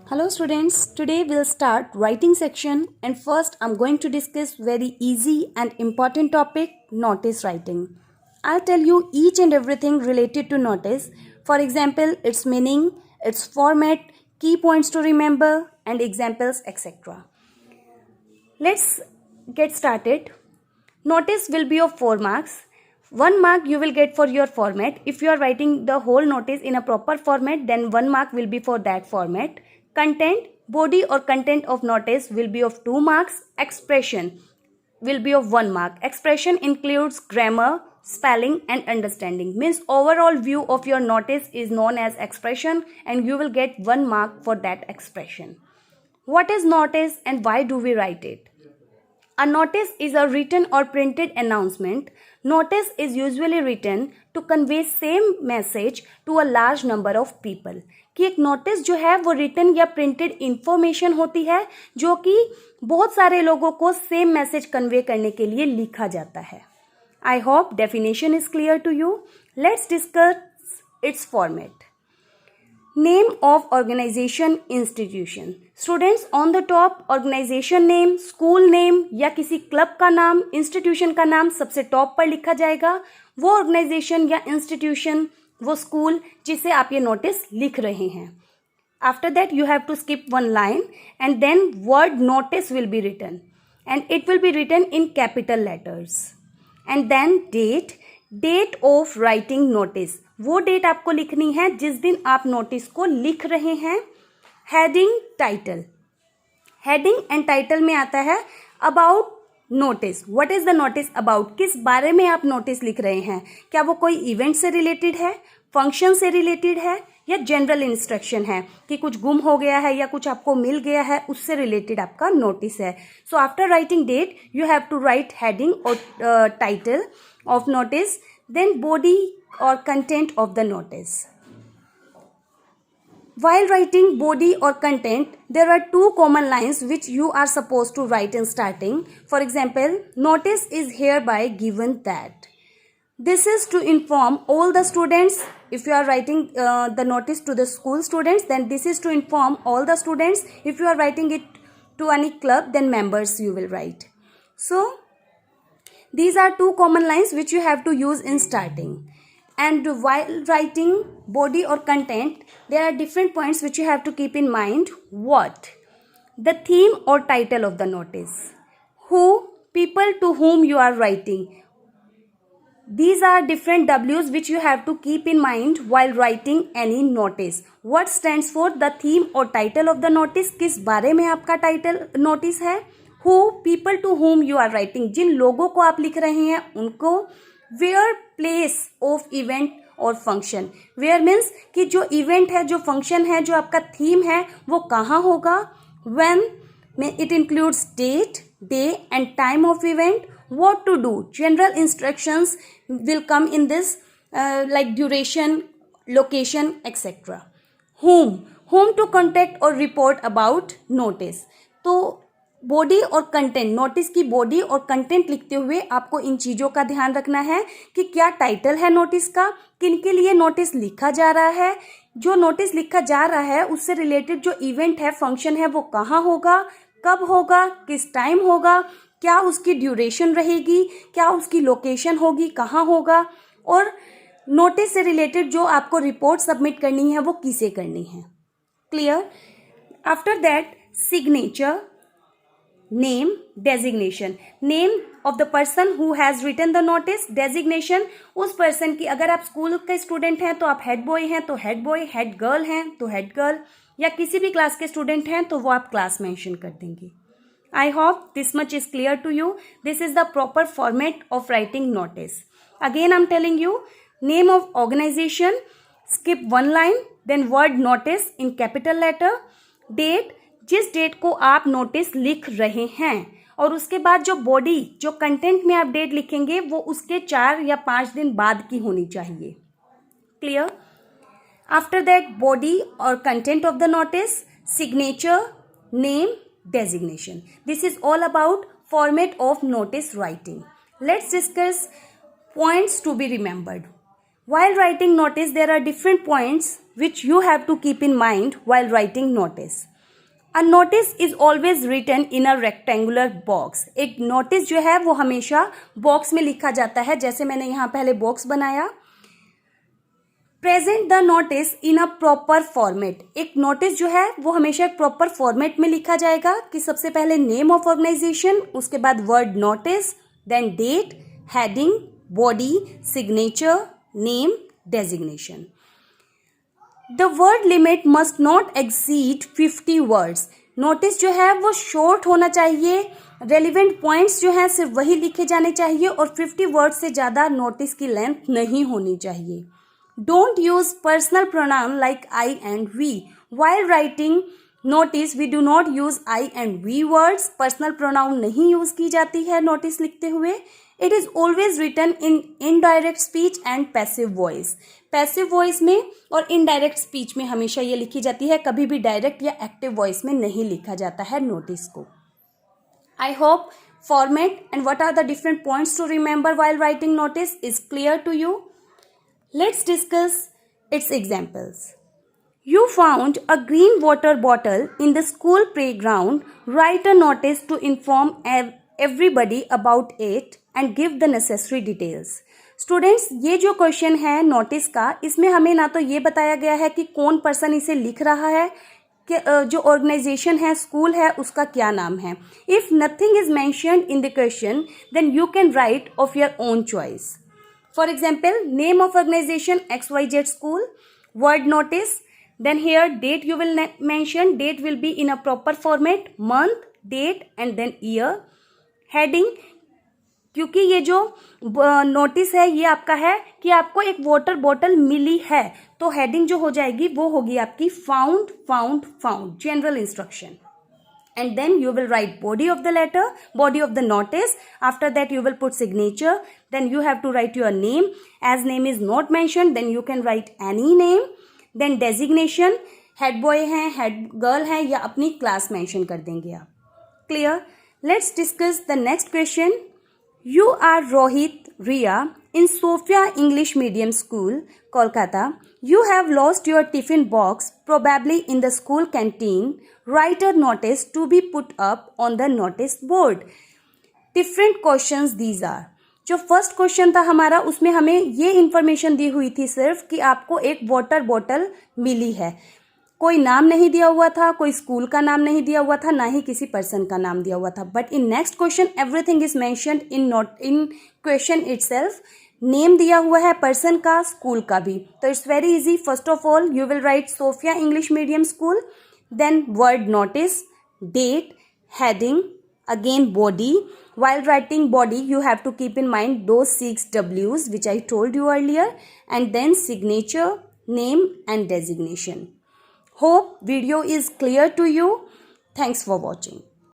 Hello students, today we'll start writing section and first I'm going to discuss very easy and important topic, notice writing. I'll tell you each and everything related to notice. For example, its meaning, its format, key points to remember and examples etc. Let's get started. Notice will be of 4 marks. 1 mark you will get for your format. If you are writing the whole notice in a proper format, then 1 mark will be for that format. Content, body or content of notice will be of 2 marks. Expression will be of 1 mark. Expression includes grammar, spelling and understanding. Means overall view of your notice is known as expression and you will get 1 mark for that expression. What is notice and why do we write it? A notice is a written or printed announcement. Notice is usually written to convey same message to a large number of people. कि एक notice जो है वो written या printed information होती है जो कि बहुत सारे लोगों को सेम मैसेज कन्वे करने के लिए लिखा जाता है. I hope definition is clear to you. Let's discuss its format. Name of organization institution. Students on the top organization name, school name या किसी क्लब का नाम, institution का नाम सबसे टॉप पर लिखा जाएगा. वो organization या institution, वो school जिसे आप ये notice लिख रहे हैं. After that you have to skip one line and then word notice will be written and it will be written in capital letters. And then date of writing notice. वो date आपको लिखनी है जिस दिन आप नोटिस को लिख रहे हैं. Heading, title. Heading and title में आता है about notice. What is the notice about? किस बारे में आप नोटिस लिख रहे हैं? क्या वो कोई इवेंट से रिलेटेड है, फंक्शन से रिलेटेड है या जनरल इंस्ट्रक्शन है कि कुछ गुम हो गया है या कुछ आपको मिल गया है, उससे रिलेटेड आपका नोटिस है. So after writing date you have to write heading और title of notice, then body or content of the notice. While writing body or content, there are 2 common lines which you are supposed to write in starting. For example, notice is hereby given that. This is to inform all the students. If you are writing the notice to the school students, then this is to inform all the students. If you are writing it to any club, then members you will write. So, these are 2 common lines which you have to use in starting. And while writing body or content, there are different points which you have to keep in mind. What? The theme or title of the notice. Who? People to whom you are writing. These are different W's which you have to keep in mind while writing any notice. What stands for the theme or title of the notice? किस बारे में आपका title notice है? Who? People to whom you are writing. जिन लोगों को आप लिख रहे हैं उनको. Where? Place of event और function. Where means कि जो event है, जो function है, जो आपका theme है, वो कहाँ होगा. When? It includes date, day and time of event. What to do? General instructions will come in this like duration, location, etc. Whom? Whom to contact or report about notice. तो body और content, notice की body और content लिखते हुए आपको इन चीज़ों का ध्यान रखना है कि क्या टाइटल है नोटिस का, किन के लिए नोटिस लिखा जा रहा है, जो नोटिस लिखा जा रहा है उससे रिलेटेड जो इवेंट है, फंक्शन है, वो कहाँ होगा, कब होगा, किस टाइम होगा, क्या उसकी ड्यूरेशन रहेगी, क्या उसकी लोकेशन होगी, कहाँ होगा, और नोटिस से रिलेटेड जो आपको रिपोर्ट सबमिट करनी है वो किसे करनी है. Clear? After that signature, name, designation. Name of the person who has written the notice. Designation उस पर्सन की, अगर आप स्कूल के स्टूडेंट हैं तो आप हेड बॉय हैं तो हेड बॉय, हेड गर्ल हैं तो हेड गर्ल, या किसी भी क्लास के स्टूडेंट हैं तो वो आप क्लास मेंशन कर देंगे. I hope this much is clear to you. This is the proper format of writing notice. Again I am telling you. Name of organisation, skip one line, then word notice in capital letter. Date, जिस date को आप notice लिख रहे हैं, और उसके बाद जो बॉडी, जो कंटेंट में आप डेट लिखेंगे वो उसके 4 या 5 दिन बाद की होनी चाहिए. क्लियर? आफ्टर दैट बॉडी और content of the notice, signature, name, designation. This is all about format of notice writing. Let's discuss points to be remembered. While writing notice, there are different points which you have to keep in mind while writing notice. A notice is always written in a rectangular box. एक notice जो है वो हमेशा box में लिखा जाता है, जैसे मैंने यहाँ पहले बॉक्स बनाया. Present the notice in a proper format. एक नोटिस जो है वो हमेशा एक प्रॉपर फॉर्मेट में लिखा जाएगा कि सबसे पहले नेम ऑफ ऑर्गेनाइजेशन, उसके बाद word notice, then date, heading, body, signature, name, designation. The word limit must not exceed 50 words. Notice जो है वो शॉर्ट होना चाहिए. रेलिवेंट पॉइंट्स जो हैं सिर्फ वही लिखे जाने चाहिए और 50 वर्ड्स से ज़्यादा नोटिस की लेंथ नहीं होनी चाहिए. Don't use personal pronoun like I and we. While writing notice, we do not use I and we words. Personal pronoun नहीं यूज की जाती है नोटिस लिखते हुए. It is always written in indirect speech and passive voice. Passive voice में और indirect speech में हमेशा ये लिखी जाती है, कभी भी direct या active voice में नहीं लिखा जाता है नोटिस को. I hope format and what are the different points to remember while writing notice is clear to you. Let's discuss its examples. You found a green water bottle in the school playground. Write a notice to inform everybody about it and give the necessary details. Students, ये जो question है notice का, इसमें हमें ना तो ये बताया गया है कि कौन पर्सन इसे लिख रहा है, कि जो ऑर्गेनाइजेशन है, स्कूल है, उसका क्या नाम है. If nothing is mentioned in the question, then you can write of your own choice. For example, name of organization XYZ school, word notice, then here date you will mention. Date will be in a proper format, month, date and then year. Heading, क्योंकि ये जो notice है ये आपका है कि आपको एक वाटर बॉटल मिली है, तो हेडिंग जो हो जाएगी वो होगी आपकी found found found, general instruction. And then you will write body of the letter, body of the notice. After that you will put signature. Then you have to write your name. As name is not mentioned, then you can write any name. Then designation, head boy है, head girl है, या अपनी class mention कर देंगे आप. Clear? Let's discuss the next question. You are Rohit Riya in Sophia English Medium School, Kolkata. You have lost your tiffin box, probably in the school canteen. Write a notice to be put up on the notice board. Different questions these are. जो first question था हमारा, उसमें हमें ये information दी हुई थी सिर्फ कि आपको एक वाटर बॉटल मिली है. कोई नाम नहीं दिया हुआ था, कोई स्कूल का नाम नहीं दिया हुआ था, ना ही किसी पर्सन का नाम दिया हुआ था. But in next question everything is mentioned in question itself. Name दिया हुआ है पर्सन का, स्कूल का भी. तो it's very easy. First of all you will write Sophia English medium school, then word notice, date, heading, again body. While writing body you have to keep in mind those 6 W's which I told you earlier, and then signature, name and designation. Hope video is clear to you. Thanks for watching.